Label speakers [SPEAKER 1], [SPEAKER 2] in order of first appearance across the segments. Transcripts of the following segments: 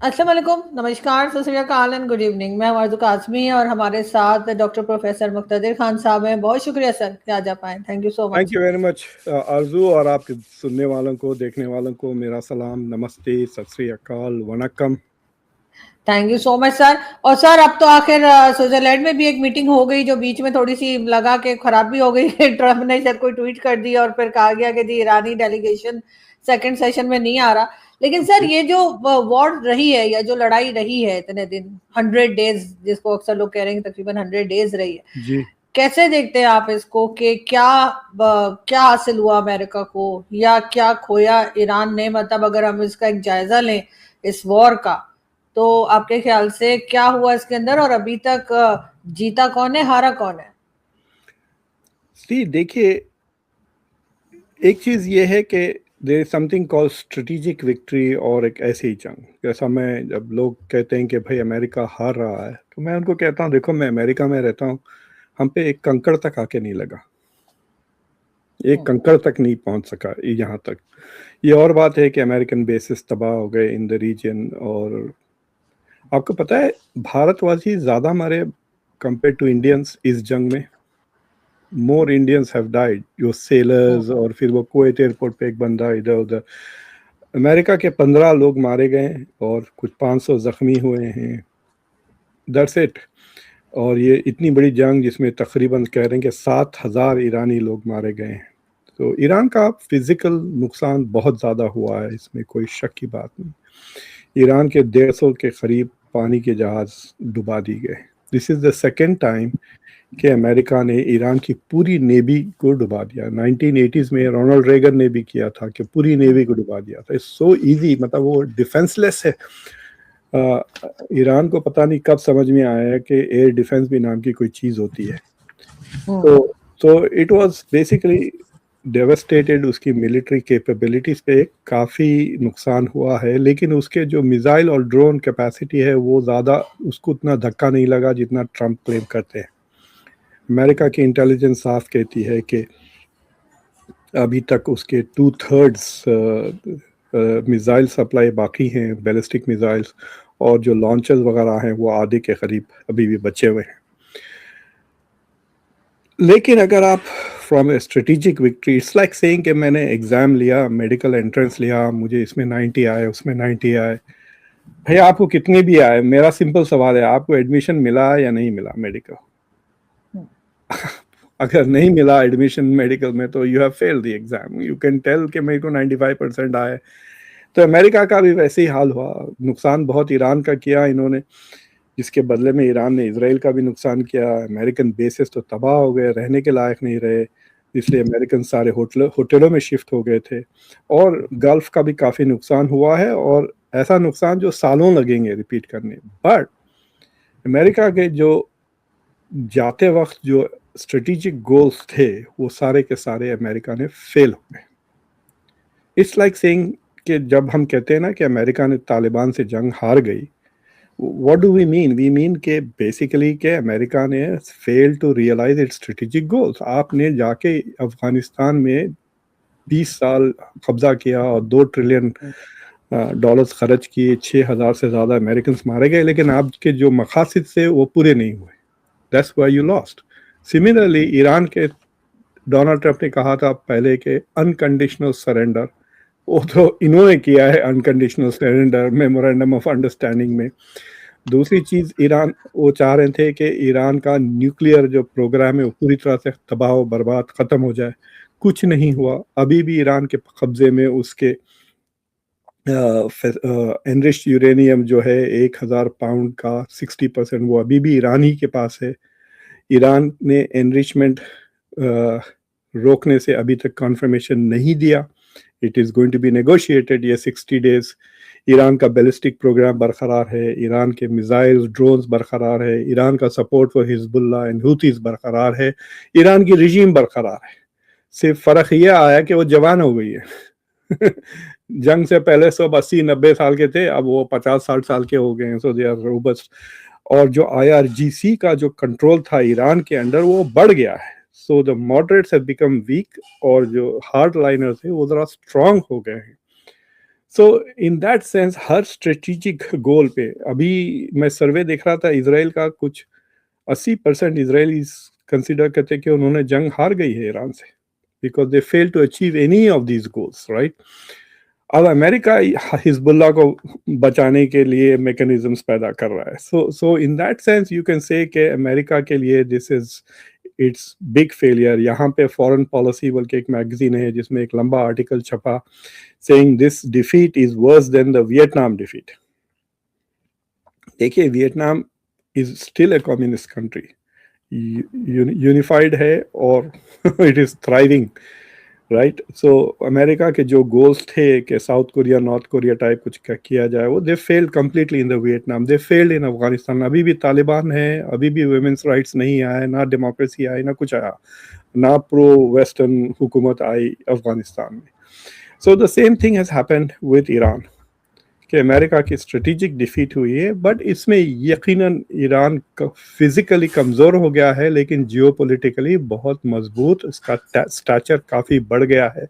[SPEAKER 1] अस्सलाम वालेकुम, नमस्कार, सत श्री अकाल एंड गुड इवनिंग। मैं आरज़ू काज़मी और हमारे साथ डॉक्टर प्रोफेसर मुक़्तदिर खान साहब हैं। बहुत शुक्रिया सर कि आज आप आए। Thank you so
[SPEAKER 2] thank
[SPEAKER 1] much.
[SPEAKER 2] You very much आरजू, और आपके सुनने वालों को, देखने वालों को मेरा सलाम, नमस्ते, सत श्री अकाल, वनक्कम।
[SPEAKER 1] Thank you so much sir. और सर अब तो आखिर स्विट्जरलैंड में भी एक मीटिंग हो गई जो बीच में थोड़ी सी लगा के खराब भी हो गई। ट्रम्प ने शायद कोई ट्वीट कर दी और फिर कहा गया कि जी ईरानी डेलीगेशन सेकंड सेशन में नहीं आ रहा। लेकिन सर ये जो वॉर रही है या जो लड़ाई रही है इतने दिन 100 डेज, जिसको अक्सर लोग कह रहे हैं तकरीबन 100 डेज रही है,
[SPEAKER 2] जी,
[SPEAKER 1] कैसे देखते हैं आप इसको कि क्या हासिल हुआ अमेरिका को या क्या खोया ईरान ने? मतलब अगर हम इसका एक जायजा लें इस वॉर का, तो आपके ख्याल से क्या हुआ इसके अंदर और अभी तक जीता कौन है, हारा कौन है?
[SPEAKER 2] जी देखिए, एक चीज़ ये है कि there is something called strategic victory, और एक ऐसी जंग, जैसा मैं, जब लोग कहते हैं कि भाई अमेरिका हार रहा है, तो मैं उनको कहता हूँ देखो, मैं अमेरिका में रहता हूँ, हम पे एक कंकड़ तक आके नहीं लगा, एक
[SPEAKER 1] हम्म,
[SPEAKER 2] कंकड़ तक नहीं पहुंच सका यहाँ तक। ये और बात है कि अमेरिकन बेसिस तबाह हो गए इन द रीजन, और आपको पता है भारतवासी ज़्यादा मारे कंपेयर टू इंडियंस इस जंग में। मोर इंडियंस हैव डाइड, जो
[SPEAKER 1] हम्म,
[SPEAKER 2] सेलर्स, और फिर वो कुवैत एयरपोर्ट पे एक बंदा इधर उधर। अमेरिका के 15 लोग मारे गए और कुछ 500 जख्मी हुए हैं, दैट्स इट। और ये इतनी बड़ी जंग जिसमें तकरीबन कह रहे हैं कि 7,000 ईरानी लोग मारे गए हैं। तो ईरान का फिजिकल नुकसान बहुत ज़्यादा हुआ है, इसमें कोई शक की बात नहीं। ईरान के 150 के करीब पानी के जहाज डुबा दी गए। This is the second time कि अमेरिका ने ईरान की पूरी नेवी को डुबा दिया। 1980s में रोनाल्ड रेगन ने भी किया था कि पूरी नेवी को डुबा दिया था। इट्स सो इजी, मतलब वो डिफेंसलेस है। ईरान को पता नहीं कब समझ में आया है कि एयर डिफेंस भी नाम की कोई चीज़ होती है।
[SPEAKER 1] हम्म,
[SPEAKER 2] तो तो इट वाज बेसिकली डेवस्टेटेड, उसकी मिलिट्री कैपेबिलिटीज पे काफ़ी नुकसान हुआ है, लेकिन उसके जो मिसाइल और ड्रोन कैपेसिटी है वो ज़्यादा, उसको उतना धक्का नहीं लगा जितना ट्रम्प क्लेम करते हैं। अमेरिका की इंटेलिजेंस साफ कहती है कि अभी तक उसके 2/3 मिसाइल सप्लाई बाकी हैं, बैलिस्टिक मिसाइल्स, और जो लॉन्चर्स वगैरह हैं वो आधे के करीब अभी भी बचे हुए हैं। लेकिन अगर आप from A strategic victory, it's like saying कि मैंने एग्ज़ाम लिया, मेडिकल एंट्रेंस लिया, मुझे इसमें 90 आए, उसमें 90 आए। भाई आपको कितने भी आए, मेरा सिंपल सवाल है, आपको एडमिशन मिला या नहीं मिला मेडिकल?
[SPEAKER 1] हम्म,
[SPEAKER 2] अगर नहीं मिला एडमिशन मेडिकल में, तो you have failed the exam. You can tell कि मेरे को 95% आए। तो अमेरिका का भी वैसे ही हाल हुआ। नुकसान बहुत ईरान का किया इन्होंने, जिसके बदले में ईरान ने इसराइल का भी नुकसान किया। अमेरिकन बेसिस तो तबाह हो गए, रहने के लायक नहीं रहे, इसलिए अमेरिकन सारे होटलों में शिफ्ट हो गए थे। और गल्फ का भी काफ़ी नुकसान हुआ है, और ऐसा नुकसान जो सालों लगेंगे रिपीट करने। बट अमेरिका के जो जाते वक्त जो स्ट्रेटेजिक गोल्स थे, वो सारे के सारे अमेरिका ने फेल हो गए। इट्स लाइक सेइंग कि जब हम कहते हैं ना कि अमेरिका ने तालिबान से जंग हार गई, what do we mean? We mean के बेसिकली के अमेरिका ने fail to realize its strategic goals. आपने जाके अफगानिस्तान में 20 साल कब्जा किया और $2 ट्रिलियन डॉलर्स खर्च किए, 6,000 से ज़्यादा अमेरिकन मारे गए, लेकिन आपके जो मकासद से वो पूरे नहीं हुए। That's why you lost. Similarly Iran के डोनाल्ड ट्रंप ने कहा था पहले के अनकंडीशनल सरेंडर, वो तो इन्होंने किया है unconditional surrender memorandum of understanding में। दूसरी चीज, ईरान, वो चाह रहे थे कि ईरान का न्यूक्लियर जो प्रोग्राम है वो पूरी तरह से तबाह बर्बाद खत्म हो जाए। कुछ नहीं हुआ। अभी भी ईरान के कब्जे में उसके एनरिच्ड यूरेनियम जो है 1,000 पाउंड का 60%, वो अभी भी ईरान ही के पास है। ईरान ने एनरिचमेंट रोकने से अभी तक कॉन्फर्मेशन नहीं दिया। It is going to be negotiated ये 60 डेज। ईरान का बैलिस्टिक प्रोग्राम बरकरार है, ईरान के मिसाइल्स ड्रोन्स बरकरार है, ईरान का support for Hezbollah and Houthis बरकरार है, ईरान की रिजीम बरकरार है। सिर्फ फ़र्क ये आया कि वो जवान हो गई है। जंग से पहले सब 80-90 साल के थे, अब वो 50-60 साल के हो गए हैं। सो दे आर रोबस्ट। और जो IRGC का जो कंट्रोल था ईरान के अंडर, वो बढ़ गया है। So the moderates have become weak, और जो हार्ड लाइनर्स है वो ज़रा स्ट्रांग हो गए हैं। सो इन दैट सेंस हर स्ट्रेटेजिक गोल पे अभी मैं सर्वे देख रहा था इजराइल का, कुछ 80% इजराइलीज कंसिडर करते हैं कि उन्होंने जंग हार गई है ईरान से, because they fail to achieve any of these goals, right. अब अमेरिका हिजबुल्लाह को बचाने के लिए मैकेनिज्म्स पैदा कर रहा है। So in that sense you can say कि अमेरिका के लिए this is its big failure. यहाँ पे फॉरेन पॉलिसी बोल के एक मैगजीन है जिसमें एक लंबा आर्टिकल छपा saying this defeat is worse than the Vietnam defeat. देखिए, Vietnam is still a communist country, unified है और it is thriving, right. So America के जो गोल्स थे कि South Korea North Korea type कुछ किया जाए, वो they failed completely in the Vietnam, they failed in Afghanistan. अभी भी तालिबान है, अभी भी वुमेन्स राइट्स नहीं आए, ना डेमोक्रेसी आई, ना कुछ आया, ना प्रो वेस्टर्न हुकूमत आई अफगानिस्तान में। So the same thing has happened with Iran कि अमेरिका की स्ट्रेटेजिक डिफीट हुई है, बट इसमें यकीनन ईरान फिजिकली कमज़ोर हो गया है, लेकिन जियोपॉलिटिकली बहुत मजबूत, उसका स्टैचर काफ़ी बढ़ गया है।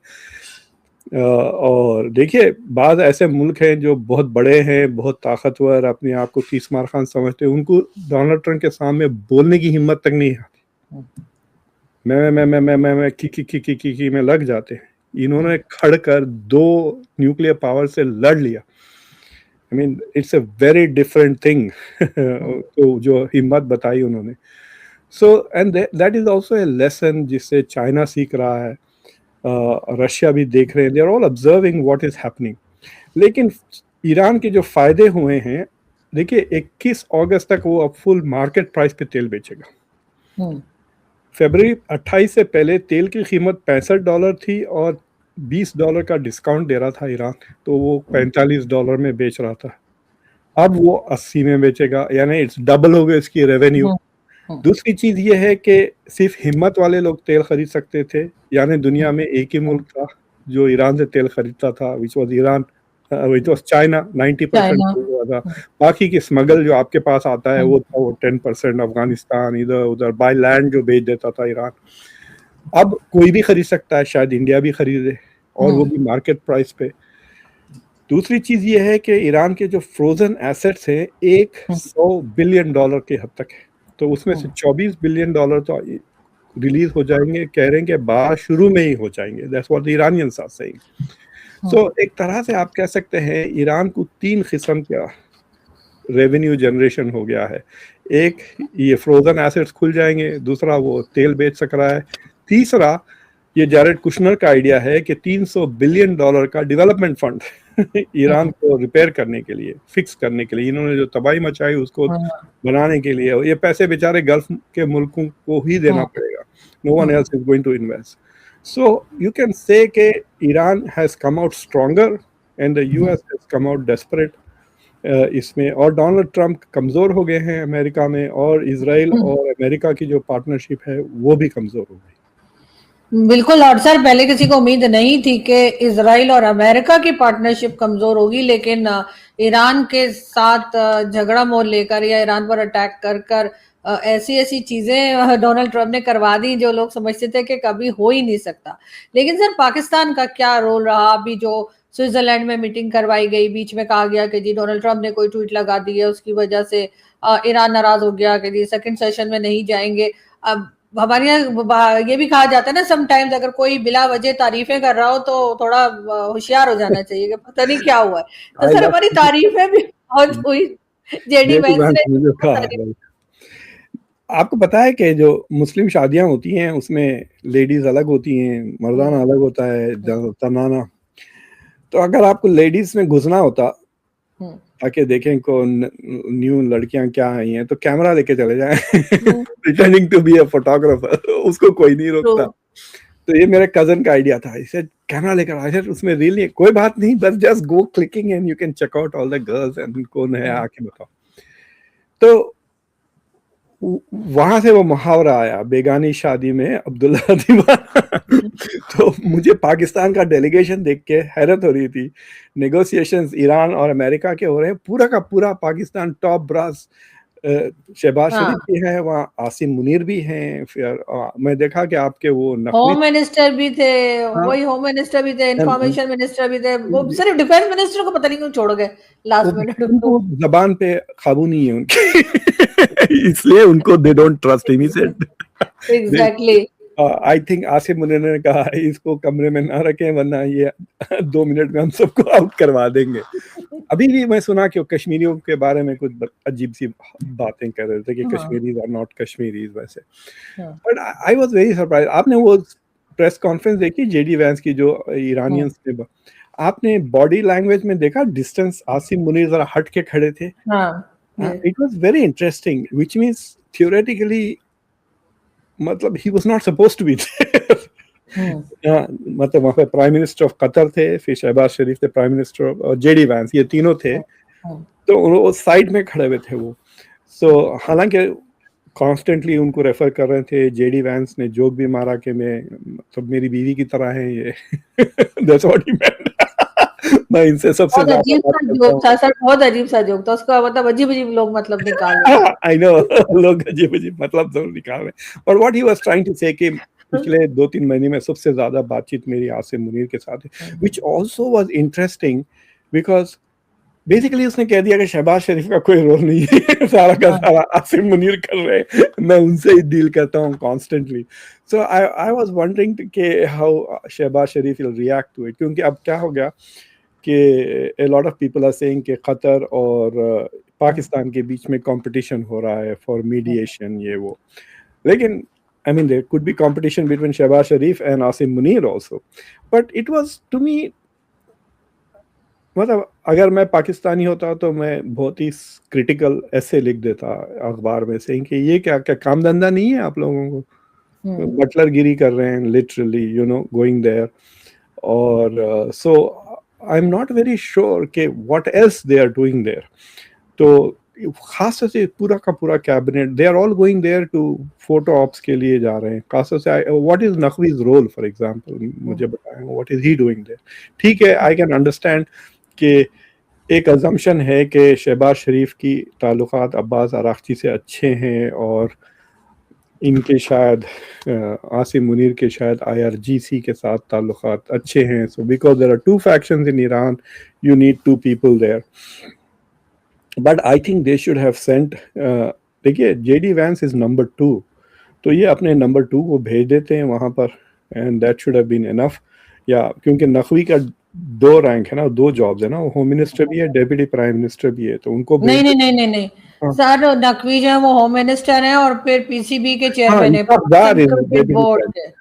[SPEAKER 2] और देखिए, बाद ऐसे मुल्क हैं जो बहुत बड़े हैं, बहुत ताकतवर, अपने आप को तीसमार खान समझते हैं, उनको डोनाल्ड ट्रंप के सामने बोलने की हिम्मत तक नहीं आती। मैं की में लग जाते हैं। इन्होंने खड़कर 2 न्यूक्लियर पावर से लड़ लिया। I mean, it's a very different thing तो जो हिम्मत बताई उन्होंने। So and that is also a lesson जिससे चाइना सीख रहा है, रशिया भी देख रहे हैं, they are all observing what is happening। लेकिन ईरान के जो फायदे हुए हैं, देखिए 21 अगस्त तक वो अब फुल मार्केट प्राइस पे तेल बेचेगा। फरवरी 28 से पहले तेल की कीमत $65 थी और $20 का डिस्काउंट दे रहा था ईरान, तो वो $45 में बेच रहा था। अब वो 80 में बेचेगा, यानी इट्स डबल हो गया इसकी रेवेन्यू। दूसरी चीज ये है कि सिर्फ हिम्मत वाले लोग तेल खरीद सकते थे, यानी दुनिया में एक ही मुल्क था जो ईरान से तेल खरीदता था, which was Iran, which was China. 90% हुआ था, बाकी की स्मगल जो आपके पास आता है वो था, वो 10% अफगानिस्तान, इधर उधर बाय लैंड जो बेच देता था ईरान। अब कोई भी खरीद सकता है, शायद इंडिया भी खरीदे, और वो भी मार्केट प्राइस पे। दूसरी चीज ये है कि ईरान के जो फ्रोजन एसेट्स हैं $100 बिलियन के हद तक है, तो उसमें से $24 बिलियन तो रिलीज हो जाएंगे, कह रहे हैं कि बाहर शुरू में ही हो जाएंगे। That's what the Iranians are saying. So एक तरह से आप कह सकते हैं ईरान को 3 किस्म का रेवेन्यू जनरेशन हो गया है। एक, ये फ्रोजन एसेट्स खुल जाएंगे, दूसरा वो तेल बेच सक रहा है, तीसरा ये जैरेड कुशनर का आइडिया है कि $300 बिलियन का डेवलपमेंट फंड ईरान को रिपेयर करने के लिए, फिक्स करने के लिए, इन्होंने जो तबाही मचाई उसको बनाने के लिए, ये पैसे बेचारे गल्फ के मुल्कों को ही देना पड़ेगा, no one else is going to invest. So you can say कि Iran has come out stronger and the US has come out desperate इसमें, और डोनाल्ड ट्रंप कमजोर हो गए हैं अमेरिका में, और इजराइल और अमेरिका की जो पार्टनरशिप है वो भी कमजोर हो गई।
[SPEAKER 1] बिल्कुल। और सर, पहले किसी को उम्मीद नहीं थी कि इजराइल और अमेरिका की पार्टनरशिप कमजोर होगी, लेकिन ईरान के साथ झगड़ा मोल लेकर या ईरान पर अटैक कर कर ऐसी ऐसी चीजें डोनाल्ड ट्रंप ने करवा दी जो लोग समझते थे कि कभी हो ही नहीं सकता। लेकिन सर, पाकिस्तान का क्या रोल रहा? अभी जो स्विट्जरलैंड में मीटिंग करवाई गई, बीच में कहा गया कि जी डोनाल्ड ट्रंप ने कोई ट्वीट लगा दी है, उसकी वजह से ईरान नाराज हो गया कि जी सेकंड सेशन में नहीं जाएंगे। अब हमारे यहाँ ये भी कहा जाता है ना, समटाइम्स अगर कोई बिला वजह तारीफें कर रहा हो तो थोड़ा होशियार हो जाना चाहिए कि पता नहीं क्या हुआ है। तो सर, हमारी तारीफें भी बहुत हुई, जेडी वैंस ने।
[SPEAKER 2] आपको पता है कि जो मुस्लिम शादियां होती हैं उसमें लेडीज अलग होती हैं, मर्दाना अलग होता है, तनाना। तो अगर आपको लेडीज में घुसना होता ताकि देखें को न्यू लड़कियां क्या आई हैं, तो कैमरा लेके चले जाएं, pretending to be a photographer, उसको कोई नहीं रोकता। तो ये मेरे कजन का आइडिया था, इसे कैमरा लेकर आए, उसमें रील नहीं, कोई बात नहीं, बस just go clicking and you can check out all the girls and कौन है आके बताओ। तो वहां से वो मुहावरा आया, बेगानी शादी में अब्दुल्ला दीवाना। तो मुझे पाकिस्तान का डेलीगेशन देख के हैरत हो रही थी। नेगोशिएशंस ईरान और अमेरिका के हो रहे हैं, पूरा का पूरा पाकिस्तान टॉप ब्रास शहबाज
[SPEAKER 1] हाँ,
[SPEAKER 2] शरीफ भी है वहाँ, आसिम मुनीर भी हैं, फिर मैं देखा कि आपके वो नकवी
[SPEAKER 1] होम मिनिस्टर भी थे,
[SPEAKER 2] हाँ,
[SPEAKER 1] वही होम मिनिस्टर भी थे,
[SPEAKER 2] एंड
[SPEAKER 1] इंफॉर्मेशन मिनिस्टर भी थे, वो सिर्फ डिफेंस मिनिस्टर को पता नहीं क्यों छोड़ गए
[SPEAKER 2] वो
[SPEAKER 1] लास्ट मिनट को।
[SPEAKER 2] उनको ज़बान पे काबू नहीं है उनके इसलिए उनको they don't trust him, he said they
[SPEAKER 1] exactly.
[SPEAKER 2] I think Asim Munir ने कहा इसको कमरे में ना रखें वरना ये 2 मिनट में हम सबको आउट करवा देंगे। अभी भी मैं सुना कि वो कश्मीरियों के बारे में कुछ अजीब-सी बातें कर रहे थे कि
[SPEAKER 1] हाँ,
[SPEAKER 2] कश्मीरीज़ आर नॉट कश्मीरीज़ वैसे।
[SPEAKER 1] हाँ,
[SPEAKER 2] but I was very surprised. आपने वो प्रेस कॉन्फ्रेंस देखी जेडी वैंस की जो
[SPEAKER 1] हाँ,
[SPEAKER 2] इरानियंस ने आपने बॉडी लैंग्वेज में देखा डिस्टेंस आसिम मुनीर ज़रा हट के खड़े थे।
[SPEAKER 1] हाँ, ये
[SPEAKER 2] it was very interesting which means theoretically मतलब he was not supposed to be there.
[SPEAKER 1] Hmm,
[SPEAKER 2] मतलब वहाँ पे प्राइम मिनिस्टर ऑफ कतर थे, फिर शहबाज शरीफ थे प्राइम मिनिस्टर ऑफ और जेडी वैंस ये तीनों थे।
[SPEAKER 1] हुँ, हुँ,
[SPEAKER 2] तो वो साइड में खड़े हुए थे वो। हालाँकि कॉन्स्टेंटली उनको रेफर कर रहे थे, जेडी वैंस ने जोक भी मारा कि मैं मतलब मेरी बीवी की तरह हैं ये। दैट्स व्हाट ही मेंट। मैं इनसे सबसे
[SPEAKER 1] बहुत
[SPEAKER 2] ज़्यादा बात
[SPEAKER 1] अजीब-सा
[SPEAKER 2] करता
[SPEAKER 1] जोक
[SPEAKER 2] हूँ।
[SPEAKER 1] था सर, बहुत अजीब-सा जोक था, उसका मतलब अजीब-अजीब लोग मतलब निकाल रहे थे।
[SPEAKER 2] आई नो लोग अजीब-अजीब मतलब ज़रूर निकाल रहे हैं। But what he was trying to say कि पिछले 2-3 महीने में सबसे ज़्यादा बातचीत मेरी आसिम मुनीर के साथ है,
[SPEAKER 1] hmm,
[SPEAKER 2] which also was interesting because basically उसने कह दिया कि शहबाज शरीफ का कोई रोल नहीं है। सारा का
[SPEAKER 1] हाँ,
[SPEAKER 2] सारा आसिम मुनीर कर रहे हैं, मैं उनसे ही डील करता हूँ constantly. So I was wondering कि how Shahbaz Sharif will react to it क्योंकि अब क्या हो गया कि a lot of people are saying कि कतर और
[SPEAKER 1] हुँ,
[SPEAKER 2] पाकिस्तान के बीच में कॉम्पिटिशन हो रहा है फॉर
[SPEAKER 1] हुँ,
[SPEAKER 2] मीडिएशन ये वो। लेकिन I mean there could be competition between Shehbaz Sharif and Asim Munir also. But it was to me मतलब अगर मैं पाकिस्तानी होता तो मैं बहुत ही क्रिटिकल ऐसे लिख देता अखबार में से कि ये क्या क्या काम धंधा नहीं है आप लोगों को
[SPEAKER 1] हुँ,
[SPEAKER 2] बटलर गिरी कर रहे हैं literally you know going there और so I am not very sure कि what else they are doing there तो खास तौर से पूरा का पूरा cabinet they are all going there to photo ops के लिए जा रहे हैं खास तौर से what is Naqvi's role for example
[SPEAKER 1] hmm,
[SPEAKER 2] मुझे बताएं what is he doing there ठीक है आई कैन अंडरस्टैंड कि एक अज़म्पशन है कि शहबाज शरीफ की ताल्लुकात अब्बास आरागची से अच्छे हैं और इनके शायद आसिम मुनीर के शायद आईआरजीसी के साथ ताल्लुकात अच्छे हैं so because there are two factions in Iran you need two people there but I think they should have sent देखिए जेडी वैंस इज नंबर 2 तो ये अपने नंबर 2 को भेज देते हैं वहाँ पर and that should have been enough या क्योंकि नकवी का 2 रैंक है ना 2 जॉब्स है ना वो होम मिनिस्टर भी है डेप्यूटी प्राइम मिनिस्टर भी है तो उनको भेज
[SPEAKER 1] नहीं, नहीं,
[SPEAKER 2] देते
[SPEAKER 1] नहीं, नहीं, नहीं।
[SPEAKER 2] हाँ
[SPEAKER 1] सर नकवी जो है वो होम मिनिस्टर हैं और फिर पीसीबी के
[SPEAKER 2] हाँ
[SPEAKER 1] चेयरमैन है,
[SPEAKER 2] Ishaq Dar is
[SPEAKER 1] central
[SPEAKER 2] deputy
[SPEAKER 1] board
[SPEAKER 2] prime
[SPEAKER 1] के।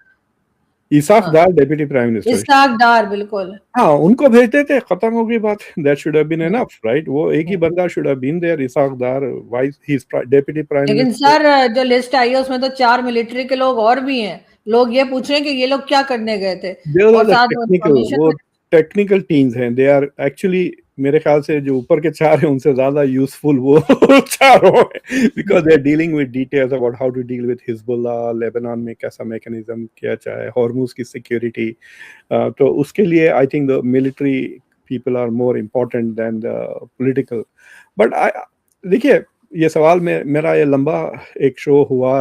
[SPEAKER 2] इसाक
[SPEAKER 1] हाँ,
[SPEAKER 2] Dar deputy prime minister
[SPEAKER 1] Ishaq Dar बिल्कुल।
[SPEAKER 2] हाँ उनको भेज देते खत्म हो गई बात that should have been
[SPEAKER 1] hmm,
[SPEAKER 2] enough right वो एक ही
[SPEAKER 1] हुँ।
[SPEAKER 2] बंदा should have been there Ishaq Dar vice he is deputy prime
[SPEAKER 1] लेकिन
[SPEAKER 2] मिनिस्टर
[SPEAKER 1] सर जो लिस्ट आई है उसमें तो 4 मिलिट्री के लोग और भी हैं। लोग ये पूछ रहे हैं कि ये लोग क्या करने गए थे?
[SPEAKER 2] देयर आर
[SPEAKER 1] और
[SPEAKER 2] द
[SPEAKER 1] साथ में
[SPEAKER 2] टेक्निकल
[SPEAKER 1] इन्फॉर्मेशन
[SPEAKER 2] वो
[SPEAKER 1] में
[SPEAKER 2] टेक्निकल टीम्स हैं दे आर एक्चुअली मेरे ख्याल से जो ऊपर के 4 हैं उनसे ज़्यादा यूज़फुल वो चारों हैं because they are dealing with details about how to deal with Hezbollah Lebanon में कैसा मैकेनिज़्म किया जाए हॉर्मुज़ की सिक्योरिटी तो उसके लिए I think the military people are more important than the political but I देखिए ये सवाल में मेरा ये लंबा एक शो हुआ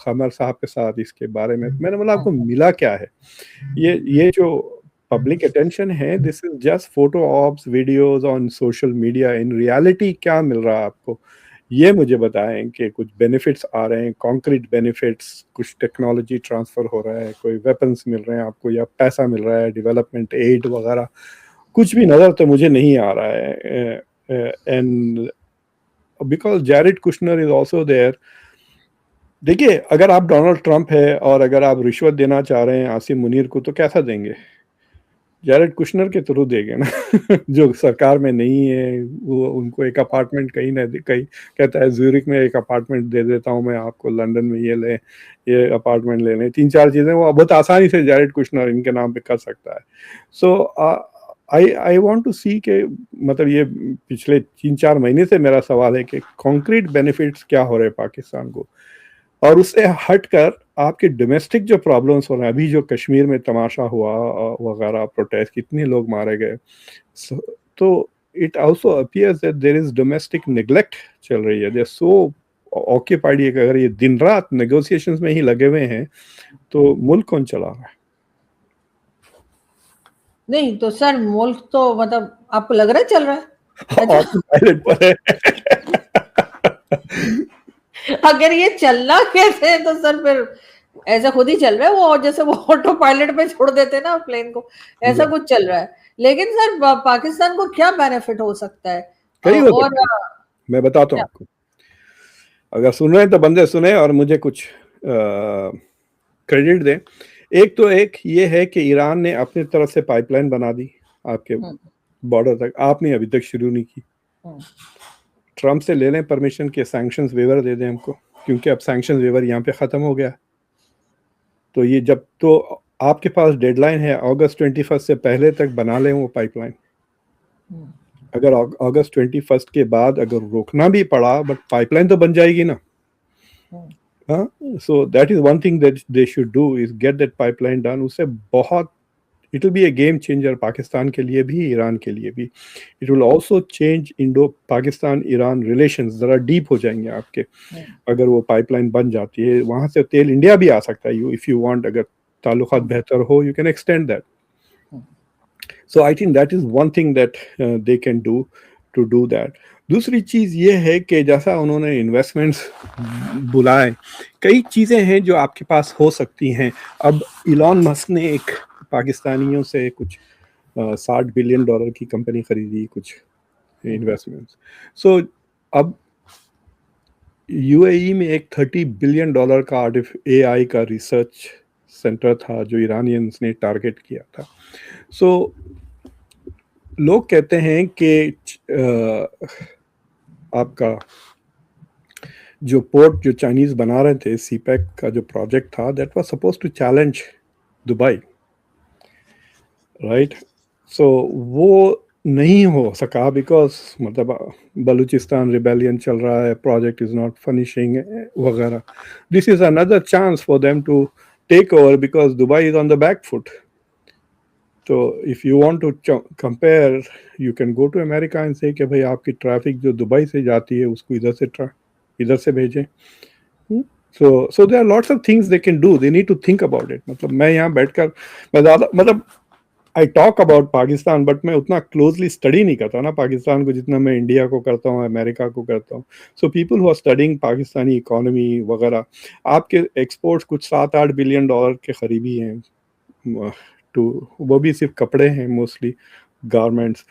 [SPEAKER 2] खमर साहब के साथ इसके बारे में मैंने बोला
[SPEAKER 1] हाँ,
[SPEAKER 2] आपको मिला क्या है ये जो पब्लिक अटेंशन है this is just photo ops videos on social media in reality क्या मिल रहा है आपको ये मुझे बताएं कि कुछ बेनिफिट्स आ रहे हैं कॉन्क्रीट बेनिफिट्स कुछ टेक्नोलॉजी ट्रांसफर हो रहा है कोई वेपन्स मिल रहे हैं आपको या पैसा मिल रहा है डेवलपमेंट एड वगैरह कुछ भी नज़र तो मुझे नहीं आ रहा है and because Jared Kushner is also there देखिए अगर आप डोनाल्ड ट्रंप है और अगर आप रिश्वत देना चाह रहे हैं आसिम मुनीर को तो कैसा देंगे जैरेड कुशनर के थ्रू देंगे ना जो सरकार में नहीं है वो उनको एक अपार्टमेंट कहीं ना कहीं कहता है ज्यूरिक में एक अपार्टमेंट दे देता हूँ मैं आपको लंदन में ये ले ये अपार्टमेंट ले लें 3-4 चीज़ें वो बहुत आसानी से जैरेड कुशनर इनके नाम पे कर सकता है सो आई आई वांट टू सी के मतलब ये पिछले 3-4 महीने से मेरा सवाल है कि कॉन्क्रीट बेनिफिट्स क्या हो रहे हैं पाकिस्तान को और उससे हटकर आपके डोमेस्टिक जो प्रॉब्लम्स हो रहे हैं अभी जो कश्मीर में तमाशा हुआ वगैरह प्रोटेस्ट कितने लोग मारे गए तो it also appears that there is domestic neglect चल रही है. They're so occupied है कि अगर ये दिन रात negotiations में ही लगे हुए हैं तो मुल्क कौन चला रहा है?
[SPEAKER 1] नहीं तो सर मुल्क तो मतलब आपको लग रहा है चल रहा है?
[SPEAKER 2] ऑटो पायलट पर है.
[SPEAKER 1] अगर ये चलना कैसे है तो सर फिर ऐसा खुद ही चल रहा है वो, और जैसे वो ऑटो पायलट पे छोड़ देते ना प्लेन को, ऐसा कुछ चल रहा है. लेकिन सर पाकिस्तान को क्या बेनिफिट हो सकता है?
[SPEAKER 2] कई हो सकता है. मैं बताता हूँ आपको. अगर सुन रहे हैं तो बंदे सुने और मुझे कुछ क्रेडिट दें. एक ये है कि ईरान ने अपनी तरफ से पाइपलाइन बना दी आपके बॉर्डर तक. आपने अभी तक शुरू नहीं की. ट्रम्प से ले लें परमिशन के सैंक्शंस वेवर दे दें हमको, क्योंकि अब सैंक्शंस वेवर यहाँ पे ख़त्म हो गया. तो ये जब तो आपके पास डेडलाइन है अगस्त 21 से पहले तक बना लें वो पाइपलाइन. अगर अगस्त 21 के बाद अगर रोकना भी पड़ा बट पाइपलाइन तो बन जाएगी ना. So that is one thing that they should do is get that pipeline done. उससे बहुत it will be a game changer Pakistan के लिए भी, ईरान के लिए भी. It will also change Indo-Pakistan Iran relations ज़रा deep हो जाएंगे आपके. अगर वो पाइपलाइन बन जाती है वहाँ से तेल इंडिया भी आ सकता है. If you want, अगर ताल्लुकात बेहतर हो you can extend that. So I think that is one thing that they can do to do that. दूसरी चीज़ ये है कि जैसा उन्होंने इन्वेस्टमेंट्स बुलाए, कई चीज़ें हैं जो आपके पास हो सकती हैं. अब इलॉन मस्क ने एक पाकिस्तानियों से कुछ $60 बिलियन की कंपनी खरीदी, कुछ इन्वेस्टमेंट्स. सो अब यूएई में एक $30 बिलियन का AI का रिसर्च सेंटर था जो ईरानियंस ने टारगेट किया था. सो लोग कहते हैं कि आपका जो पोर्ट जो चाइनीज बना रहे थे, सीपैक का जो प्रोजेक्ट था, that was suppose to challenge Dubai, right. So वो नहीं हो सका बिकॉज मतलब बलूचिस्तान रिबेलियन चल रहा है, प्रोजेक्ट इज नॉट फिनिशिंग वगैरह. This is another chance for them to take over because Dubai is on the back foot. तो if you want to compare you can go to America and say कि भाई आपकी traffic जो Dubai से जाती है उसको इधर से भेजें. so there are lots of things they can do. They need to think about it. मतलब मैं यहाँ बैठकर मैं ज़्यादा मतलब I talk about Pakistan but मैं उतना क्लोजली स्टडी नहीं करता ना पाकिस्तान को जितना मैं इंडिया को करता हूँ, अमेरिका को करता हूँ. So people who are studying Pakistani economy वगैरह, आपके एक्सपोर्ट्स कुछ $7-8 बिलियन के करीबी हैं. वो भी सिर्फ कपड़े हैं, mostly garments.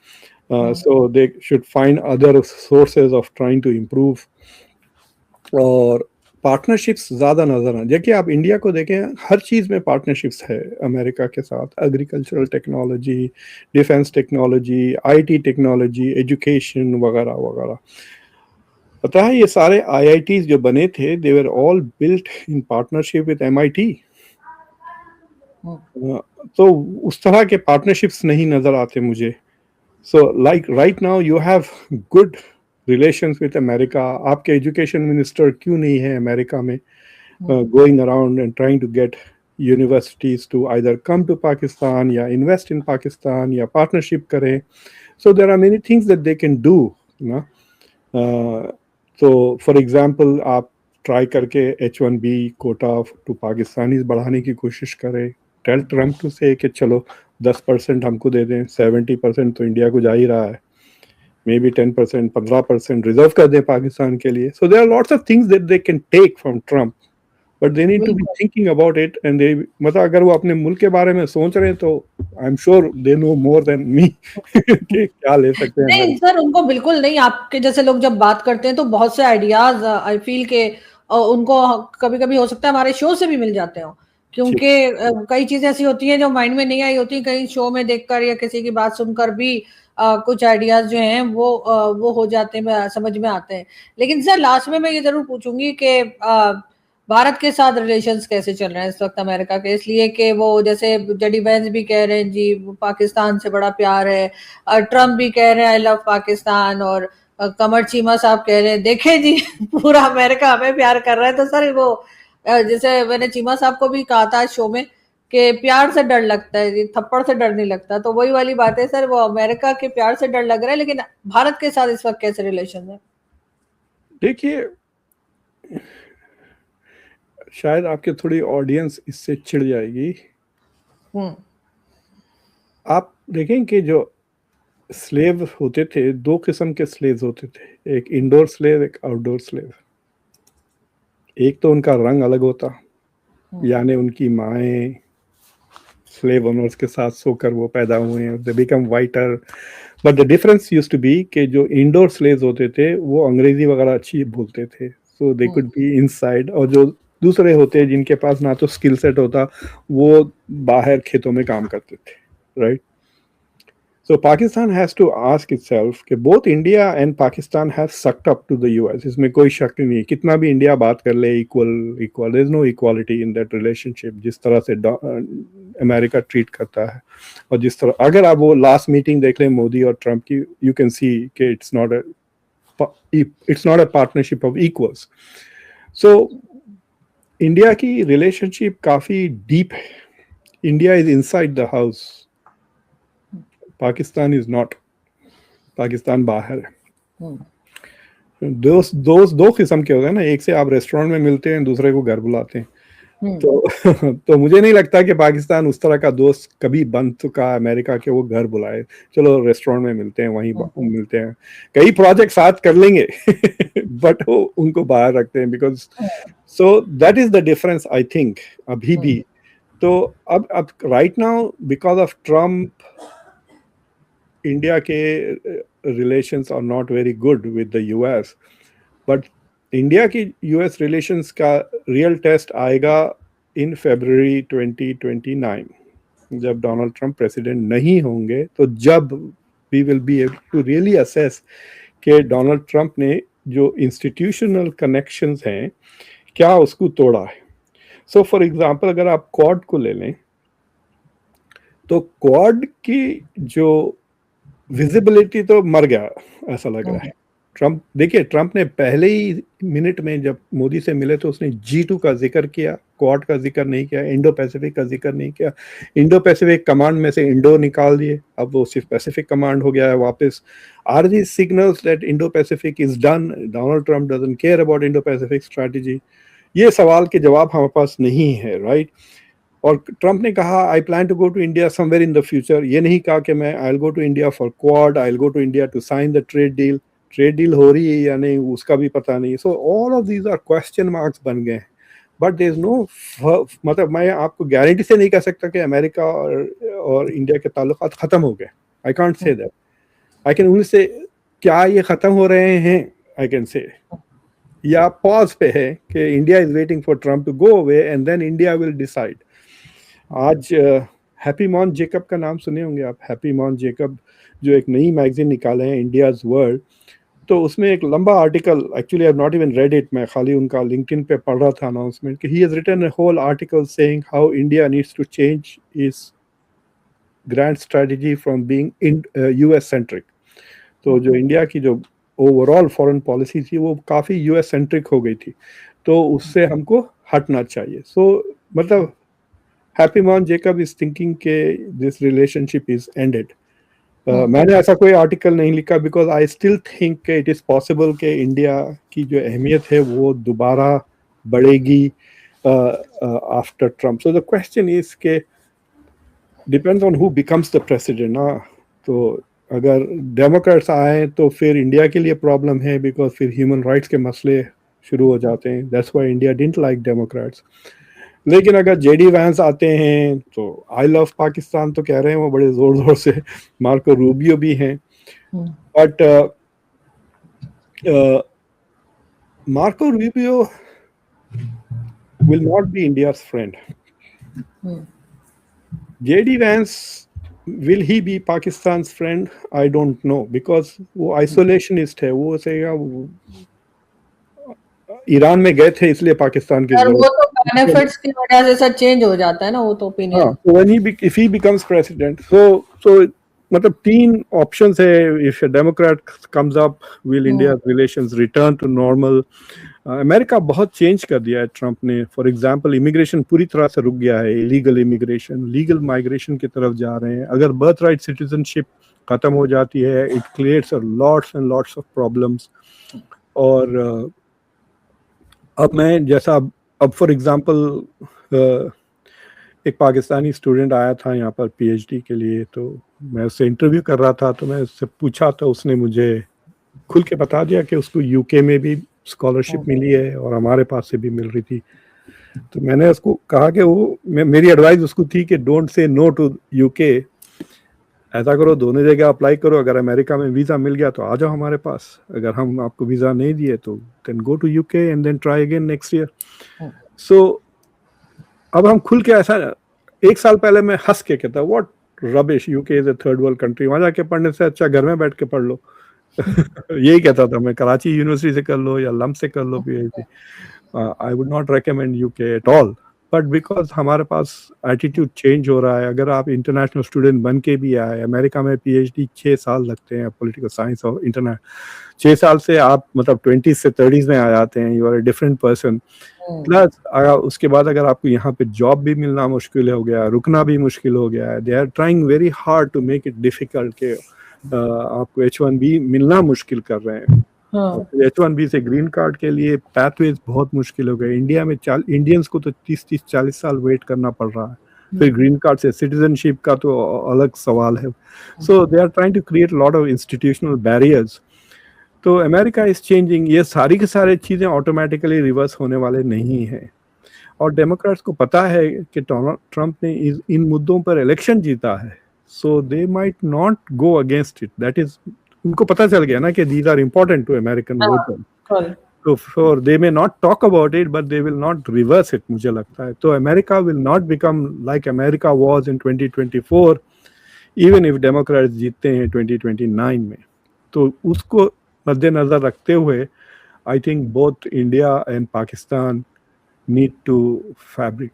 [SPEAKER 2] So they should find other sources of trying to improve. और पार्टनरशिप्स ज़्यादा नजर आए. देखिए आप इंडिया को देखें, हर चीज़ में पार्टनरशिप्स है अमेरिका के साथ. Agricultural technology, defence technology, IT technology, education वगैरह वगैरह. पता है ये सारे IITs जो बने थे, they were all built in partnership with MIT. तो उस तरह के पार्टनरशिप्स नहीं नजर आते मुझे. So like right now you have good relations with America. आपके एजुकेशन मिनिस्टर क्यों नहीं है अमेरिका में, going around and trying to get universities to either come to Pakistan या इन्वेस्ट इन पाकिस्तान या पार्टनरशिप करें. So there are many things that they can do ना. तो फॉर एग्जांपल आप ट्राई करके H1B कोटा टू पाकिस्तानीज बढ़ाने की कोशिश करें. टेल ट्रम्प टू से कि चलो 10% हमको दे दें, 70% तो इंडिया को जा ही रहा है, मे बी 10%, 15% रिजर्व कर दें पाकिस्तान के लिए. So there are lots of things that they can take from Trump but they need to be thinking about it. And they मतलब अगर वो अपने मुल्क के बारे में सोच रहे हैं तो I am sure they know more than me कि क्या ले सकते हैं.
[SPEAKER 1] नहीं सर, उनको बिल्कुल नहीं. आपके जैसे लोग जब बात करते हैं तो बहुत से आइडियाज आई फील के उनको कभी कभी हो सकता है हमारे शो से भी मिल जाते हो, क्योंकि कई चीजें ऐसी होती हैं जो माइंड में नहीं आई होती, कहीं शो में देखकर या किसी की बात सुनकर भी कुछ आइडियाज जो हैं वो हो जाते हैं, समझ में आते हैं. लेकिन सर लास्ट में मैं ये जरूर पूछूंगी कि भारत के साथ रिलेशंस कैसे चल रहे हैं इस वक्त अमेरिका के, इसलिए कि वो जैसे जेडी वेंस भी कह रहे हैं जी पाकिस्तान से बड़ा प्यार है, ट्रम्प भी कह रहे हैं आई लव पाकिस्तान, और कमर चीमा साहब कह रहे हैं देखे जी पूरा अमेरिका हमें प्यार कर रहा है. तो सर वो जैसे मैंने चीमा साहब को भी कहा था शो में कि प्यार से डर लगता है, थप्पड़ से डर नहीं लगता। तो वही वाली बात है सर, वो अमेरिका के प्यार से डर लग रहा है, लेकिन भारत के साथ इस वक्त कैसे रिलेशन है?
[SPEAKER 2] देखिए, शायद आपके थोड़ी ऑडियंस इससे चिढ़ जाएगी। आप देखें कि जो स्लेव होते थे, दो किस्म के स्लेव्स होते थे, एक इंडोर स्लेव, एक आउटडोर स्लेव। एक तो उनका रंग अलग होता, यानी उनकी माएँ स्लेव ओनर्स के साथ सोकर वो पैदा हुए हैं, they become whiter. But the difference used to be कि जो इंडोर स्लेव्स होते थे वो अंग्रेजी वगैरह अच्छी बोलते थे, सो दे कुड बी इनसाइड, और जो दूसरे होते जिनके पास ना तो स्किल सेट होता, वो बाहर खेतों में काम करते थे, right? So Pakistan has to ask itself कि both India and Pakistan have sucked up to the US. इसमें कोई शक नहीं है, कितना भी इंडिया बात कर ले equal, there is no equality in that relationship. जिस तरह से अमेरिका ट्रीट करता है, और जिस तरह, अगर आप वो लास्ट मीटिंग देख लें मोदी और ट्रम्प की, you can see कि it's not a partnership of equals. So India की रिलेशनशिप काफी डीप है. India is inside the house. Pakistan is not, Pakistan बाहर है. दोस्त दो किस्म के होते हैं ना, एक से आप रेस्टोरेंट में मिलते हैं, दूसरे को घर बुलाते हैं. तो मुझे नहीं लगता कि पाकिस्तान उस तरह का दोस्त कभी बन चुका है अमेरिका के, वो घर बुलाए, चलो रेस्टोरेंट में मिलते हैं, वहीं मिलते हैं, कई प्रोजेक्ट साथ कर लेंगे बट वो उनको बाहर रखते हैं, because so that is the difference I think अभी भी. तो अब right now because of Trump, India के relations are not very good with the US, but India की यूएस रिलेशंस का रियल टेस्ट आएगा इन फरवरी 2029, जब डोनाल्ड ट्रंप प्रेसिडेंट नहीं होंगे. तो जब we will be able to really assess कि डोनाल्ड ट्रंप ने जो इंस्टीट्यूशनल कनेक्शंस हैं क्या उसको तोड़ा है. सो फॉर एग्जांपल अगर आप क्वाड को ले लें, तो क्वाड की जो विजिबिलिटी तो मर गया ऐसा लग रहा है. ट्रंप, देखिए ट्रंप ने पहले ही मिनट में जब मोदी से मिले तो उसने G2 का जिक्र किया, क्वाड का जिक्र नहीं किया, इंडो पैसिफिक का जिक्र नहीं किया. इंडो पैसिफिक कमांड में से इंडो निकाल दिए, अब वो सिर्फ पैसिफिक कमांड हो गया है वापस. Are these signals that Indo Pacific is done? Donald Trump doesn't care about Indo Pacific strategy. ये सवाल के जवाब हमारे पास नहीं है, राइट? और ट्रंप ने कहा I plan to go to India somewhere in the future. ये नहीं कहा कि मैं I will go to India for Quad, I will go to India to sign the trade deal. Trade deal हो रही है या नहीं उसका भी पता नहीं. So all of these are question marks बन गए. बट देयर इज नो, मतलब मैं आपको गारंटी से नहीं कह सकता कि अमेरिका और इंडिया के ताल्लुकात खत्म हो गए. I can't say that. I can only say क्या ये खत्म हो रहे हैं, आई कैन से, या पॉज पे है कि India is waiting for Trump to go away and then India will decide. आज हैप्पी मॉन जेकब का नाम सुने होंगे आप. हैप्पी मॉन जेकब जो एक नई मैगजीन निकाले हैं, इंडियाज वर्ल्ड, तो उसमें एक लंबा article, actually I have not even read it, मैं खाली उनका लिंक्डइन पे पढ़ रहा था अनाउंसमेंट, कि he has written a whole article saying how India needs to change its grand strategy from being US centric. तो जो इंडिया की जो ओवरऑल फॉरेन पॉलिसी थी वो काफ़ी यूएस सेंट्रिक हो गई थी, तो उससे हमको हटना चाहिए. सो मतलब Happymon Jacob is thinking के दिस रिलेशनशिप इज एंडेड. मैंने ऐसा कोई आर्टिकल नहीं लिखा, बिकॉज आई स्टिल थिंक कि इट इज़ पॉसिबल कि इंडिया की जो अहमियत है वो दोबारा बढ़ेगी after Trump. So the question is के depends on who becomes the president ना. तो अगर डेमोक्रेट्स आए तो फिर इंडिया के लिए प्रॉब्लम है, बिकॉज फिर ह्यूमन राइट्स के मसले शुरू हो जाते हैं. That's why India didn't like Democrats. लेकिन अगर जेडी वैंस आते हैं तो आई लव पाकिस्तान तो कह रहे हैं वो बड़े जोर जोर से, मार्को रूबियो भी हैं, but Marco Rubio will not be India's friend. JD Vance will he be Pakistan's friend? I don't know, because वो आइसोलेशनिस्ट है. वो सेगा ईरान में गए थे इसलिए पाकिस्तान की
[SPEAKER 1] वो तो बेनिफिट्स की वजह से सर चेंज हो जाता है ना वो तो ओपिनियन.
[SPEAKER 2] हाँ, so when if he becomes president, so मतलब तीन ऑप्शंस है. If a Democrat comes up, will India's relations return to normal? America बहुत चेंज कर दिया है ट्रम्प ने। फॉर एग्जांपल इमिग्रेशन पूरी तरह से रुक गया है, इलीगल इमिग्रेशन लीगल माइग्रेशन की तरफ जा रहे हैं। अगर बर्थ राइट सिटीजनशिप खत्म हो जाती है, it creates lots and lots of problems. और अब मैं जैसा अब फॉर एग्जांपल एक पाकिस्तानी स्टूडेंट आया था यहाँ पर पीएचडी के लिए, तो मैं उससे इंटरव्यू कर रहा था, तो मैं उससे पूछा तो उसने मुझे खुल के बता दिया कि उसको यूके में भी स्कॉलरशिप मिली है और हमारे पास से भी मिल रही थी। तो मैंने उसको कहा कि मेरी एडवाइस उसको थी कि don't say no to UK, ऐसा करो दोनों जगह अप्लाई करो। अगर अमेरिका में वीज़ा मिल गया तो आ जाओ हमारे पास, अगर हम आपको वीज़ा नहीं दिए तो then go to UK and then try again next year. So अब हम खुल के ऐसा, एक साल पहले मैं हंस के कहता what rubbish, UK is a third world country, वहाँ जाके पढ़ने से अच्छा घर में बैठ के पढ़ लो। यही कहता था मैं, कराची यूनिवर्सिटी से कर लो या लम्ब से कर लो PhD. I would not recommend UK at all, but because हमारे पास एटीट्यूड चेंज हो रहा है। अगर आप इंटरनेशनल स्टूडेंट बन के भी आए, अमेरिका में पीएचडी 6 साल लगते हैं, पॉलिटिकल साइंस और इंटरनेट 6 साल से आप मतलब 20s से 30s में आ जाते हैं, you are a different person. Plus उसके बाद अगर आपको यहाँ पे जॉब भी मिलना मुश्किल हो गया, रुकना भी मुश्किल हो गया है। They are trying very hard to make it difficult के आपको H1B मिलना मुश्किल कर रहे हैं। H1B से ग्रीन कार्ड के लिए पैथवेज बहुत मुश्किल हो गए। इंडिया में इंडियंस को तो 30-40 साल वेट करना पड़ रहा है। फिर ग्रीन कार्ड से सिटीजनशिप का तो अलग सवाल है। So they are trying to create lot of institutional barriers. तो अमेरिका इज चेंजिंग। ये सारी की सारी चीज़ें ऑटोमेटिकली रिवर्स होने वाले नहीं हैं। और डेमोक्रेट्स को पता है कि ट्रम्प ने इन मुद्दों पर इलेक्शन जीता है, so they might not go against it. That is, उनको पता चल गया ना कि these are important to American voter, तो for they may not talk about it but they will not reverse it, मुझे लगता है। तो America will not become like America was in 2024 even if Democrats जीतते हैं 2029 में। तो उसको मद्देनजर रखते हुए I think both India and Pakistan need to fabric.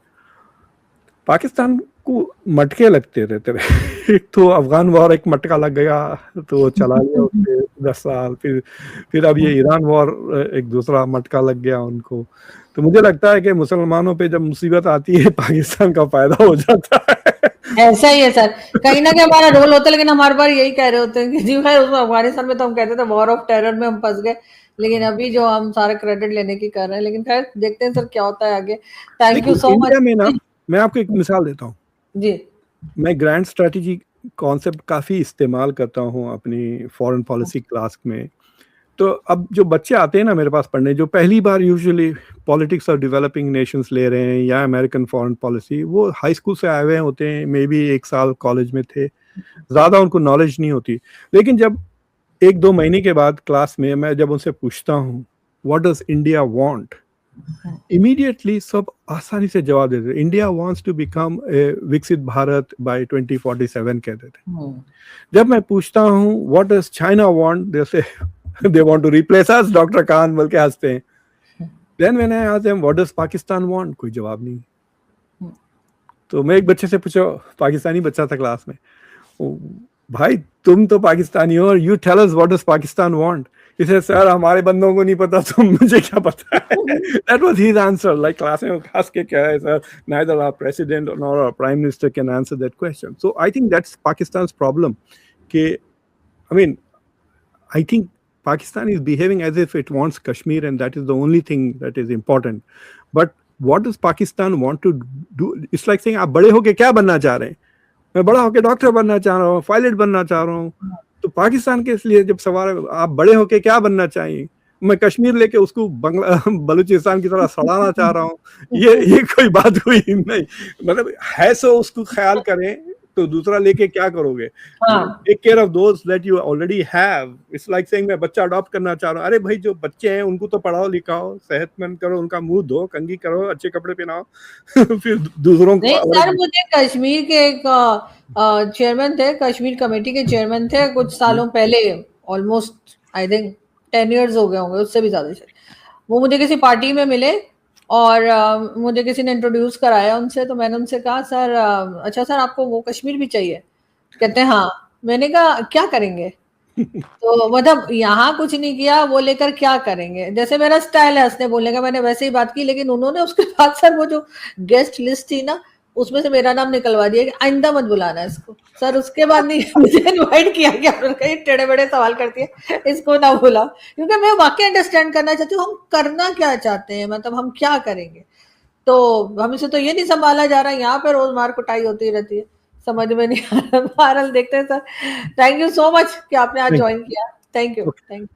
[SPEAKER 2] Pakistan को मटके लगते रहते रहे। एक तो अफगान वॉर एक मटका लग गया तो वो चला गया उसके 10 साल, फिर अब ये ईरान वॉर एक दूसरा मटका लग गया उनको। तो मुझे लगता है कि मुसलमानों पे जब मुसीबत आती है पाकिस्तान का फायदा हो जाता है।
[SPEAKER 1] ऐसा ही है सर, कहीं ना कहीं हमारा रोल होता है, लेकिन हमारे बार यही कह रहे होते हैं कि जी भाई उसमें अफगानिस्तान में तो हम कहते थे वॉर ऑफ टेरर में हम फंस गए, लेकिन अभी जो हम सारा क्रेडिट लेने की कर रहे हैं। लेकिन खैर देखते हैं सर क्या होता है आगे। Thank you so much.
[SPEAKER 2] में ना मैं आपको एक मिसाल देता हूँ
[SPEAKER 1] जी।
[SPEAKER 2] मैं ग्रैंड स्ट्रेटेजी कॉन्सेप्ट काफ़ी इस्तेमाल करता हूँ अपनी फॉरेन पॉलिसी क्लास में। तो अब जो बच्चे आते हैं ना मेरे पास पढ़ने, जो पहली बार usually politics of developing nations ले रहे हैं या अमेरिकन फॉरेन पॉलिसी, वो हाई स्कूल से आए हुए होते हैं, मे बी 1 साल कॉलेज में थे, ज़्यादा उनको नॉलेज नहीं होती। लेकिन जब 1-2 महीने के बाद क्लास में मैं जब उनसे पूछता हूँ what does India want, immediately सब आसानी से जवाब देते। India wants to become a विकसित भारत बाय 2047 कहते थे। जब मैं पूछता हूँ व्हाट डज चाइना वांट, दे से they want to replace us, doctor Khan बोल के हंसते हैं। Then when I ask them what does Pakistan want, कोई जवाब नहीं। तो मैं एक बच्चे से पूछा, पाकिस्तानी बच्चा था क्लास में, भाई तुम तो पाकिस्तानी हो, you tell us what does Pakistan want। इसे सर हमारे बंदों को नहीं पता तो मुझे क्या पता है। That was his answer, like class में हंस के क्या है sir, neither our president nor our prime minister can answer that question। So I think that's Pakistan's problem। कि I mean I think Pakistan is behaving as if it wants Kashmir and that is the only thing that is important. But what does Pakistan want to do? It's like saying आप बड़े होके क्या बनना चाह रहे हैं? मैं बड़ा होके डॉक्टर बनना चाह रहा हूँ, पायलट बनना चाह रहा हूँ। तो पाकिस्तान के इसलिए जब सवाल है आप बड़े होके क्या बनना चाहिए, मैं कश्मीर लेके उसको बलूचिस्तान की तरह सड़ाना चाह रहा हूँ, ये कोई बात हुई नहीं। मतलब है सो उसको ख्याल करें, तो दूसरा लेके क्या करोगे? Take care of those that you already have. It's like saying मैं बच्चा अडॉप्ट करना चाह रहा हूँ। अरे भाई जो बच्चे हैं उनको तो पढ़ाओ लिखाओ, सेहतमंद करो, उनका मुंह धो, कंघी करो, अच्छे कपड़े पहनाओ। फिर दूसरों को।
[SPEAKER 1] नहीं सर, मुझे कश्मीर के एक चेयरमैन थे, कश्मीर कमेटी के चेयरमैन थे कुछ सालों पहले, ऑलमोस्ट आई थिंक 10 years हो गए होंगे, उससे भी ज्यादा शायद। वो मुझे किसी पार्टी में मिले और मुझे किसी ने इंट्रोड्यूस कराया उनसे। तो मैंने उनसे कहा सर अच्छा सर आपको वो कश्मीर भी चाहिए? कहते हैं हाँ। मैंने कहा क्या करेंगे? तो मतलब यहाँ कुछ नहीं किया, वो लेकर क्या करेंगे? जैसे मेरा स्टाइल है हंसने बोलने का, मैंने वैसे ही बात की, लेकिन उन्होंने उसके बाद सर वो जो गेस्ट लिस्ट थी ना, उसमें से मेरा नाम निकलवा दिया कि आइंदा मत बुलाना इसको। सर उसके बाद नहीं मुझे इनवाइट किया गया, उन्होंने ये टेढ़े बड़े सवाल करती है, इसको ना बुलाओ। क्योंकि मैं वाकई अंडरस्टैंड करना चाहती हूँ हम करना क्या चाहते हैं, मतलब हम क्या करेंगे। तो हमसे तो ये नहीं संभाला जा रहा, यहाँ पे रोज मार कुटाई होती रहती है, समझ में नहीं आ रहा। बहरहाल देखते हैं sir. Thank you so much कि आपने आज
[SPEAKER 2] नहीं,
[SPEAKER 1] ज्वाइन किया। Thank you,
[SPEAKER 2] okay,
[SPEAKER 1] thank you.